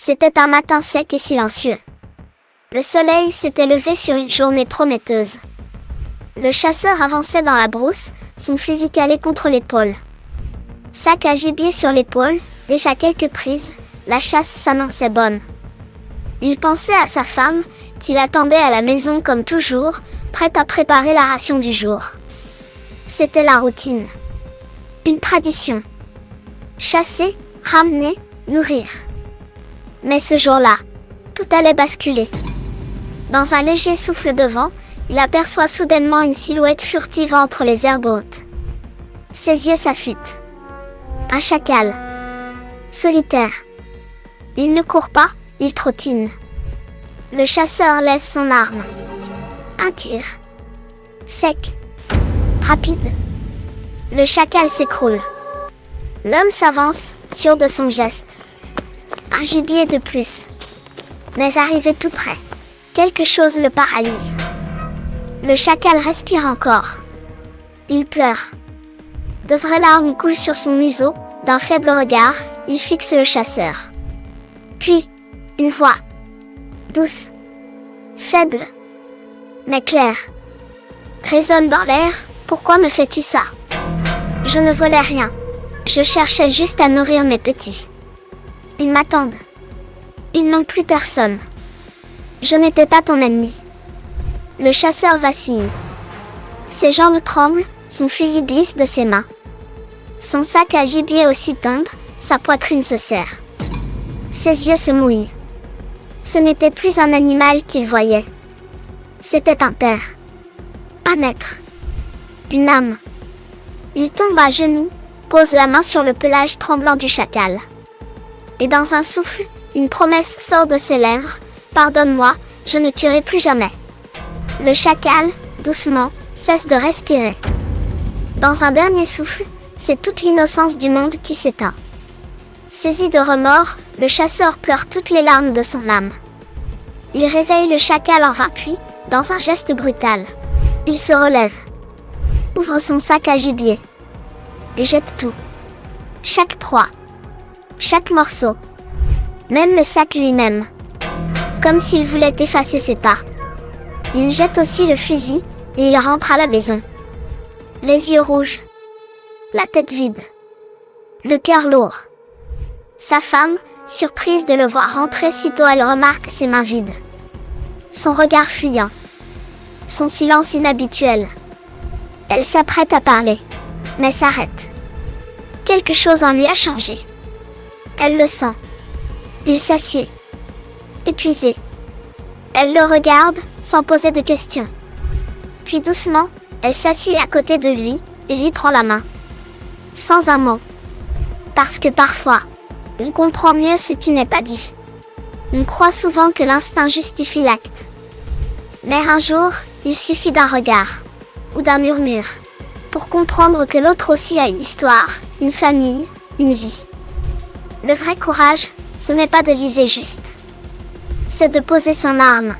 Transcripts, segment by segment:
C'était un matin sec et silencieux. Le soleil s'était levé sur une journée prometteuse. Le chasseur avançait dans la brousse, son fusil calé contre l'épaule. Sac à gibier sur l'épaule, déjà quelques prises, la chasse s'annonçait bonne. Il pensait à sa femme, qui l'attendait à la maison comme toujours, prête à préparer la ration du jour. C'était la routine. Une tradition. Chasser, ramener, nourrir. Mais ce jour-là, tout allait basculer. Dans un léger souffle de vent, il aperçoit soudainement une silhouette furtive entre les herbes hautes. Ses yeux s'affûtent. Un chacal. Solitaire. Il ne court pas, il trottine. Le chasseur lève son arme. Un tir. Sec. Rapide. Le chacal s'écroule. L'homme s'avance, sûr de son geste. Un gibier de plus. Mais arrivé tout près, quelque chose le paralyse. Le chacal respire encore. Il pleure. De vraies larmes coulent sur son museau, d'un faible regard, il fixe le chasseur. Puis, une voix. Douce. Faible. Mais claire. Résonne dans l'air, pourquoi me fais-tu ça? Je ne volais rien. Je cherchais juste à nourrir mes petits. Ils m'attendent. Ils n'ont plus personne. Je n'étais pas ton ennemi. Le chasseur vacille. Ses jambes tremblent, son fusil glisse de ses mains. Son sac à gibier aussi tombe, sa poitrine se serre. Ses yeux se mouillent. Ce n'était plus un animal qu'il voyait. C'était un père. Un être. Une âme. Il tombe à genoux, pose la main sur le pelage tremblant du chacal. Et dans un souffle, une promesse sort de ses lèvres. Pardonne-moi, je ne tuerai plus jamais. Le chacal, doucement, cesse de respirer. Dans un dernier souffle, c'est toute l'innocence du monde qui s'éteint. Saisi de remords, le chasseur pleure toutes les larmes de son âme. Il réveille le chacal en vain puis, dans un geste brutal, il se relève, ouvre son sac à gibier, et jette tout. Chaque proie, chaque morceau, même le sac lui-même, comme s'il voulait effacer ses pas. Il jette aussi le fusil, et il rentre à la maison. Les yeux rouges, la tête vide, le cœur lourd. Sa femme, surprise de le voir rentrer sitôt elle remarque ses mains vides. Son regard fuyant. Son silence inhabituel. Elle s'apprête à parler, mais s'arrête. Quelque chose en lui a changé. Elle le sent. Il s'assied. Épuisé. Elle le regarde, sans poser de questions. Puis doucement, elle s'assied à côté de lui, et lui prend la main. Sans un mot. Parce que parfois, on comprend mieux ce qui n'est pas dit. On croit souvent que l'instinct justifie l'acte. Mais un jour, il suffit d'un regard, ou d'un murmure, pour comprendre que l'autre aussi a une histoire, une famille, une vie. Le vrai courage, ce n'est pas de viser juste. C'est de poser son arme.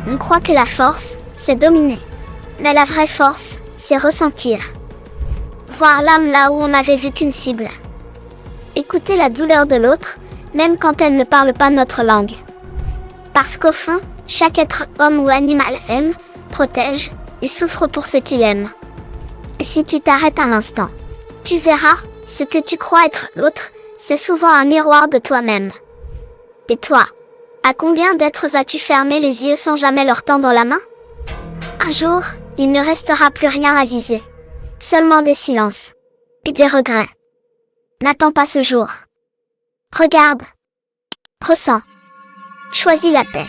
On croit que la force, c'est dominer. Mais la vraie force, c'est ressentir. Voir l'âme là où on n'avait vu qu'une cible. Écouter la douleur de l'autre, même quand elle ne parle pas notre langue. Parce qu'au fond, chaque être, homme ou animal aime, protège, et souffre pour ce qu'il aime. Et si tu t'arrêtes un instant, tu verras, ce que tu crois être l'autre, c'est souvent un miroir de toi-même. Et toi, à combien d'êtres as-tu fermé les yeux sans jamais leur tendre la main? Un jour, il ne restera plus rien à viser. Seulement des silences. Et des regrets. N'attends pas ce jour. Regarde. Ressens. Choisis la paix.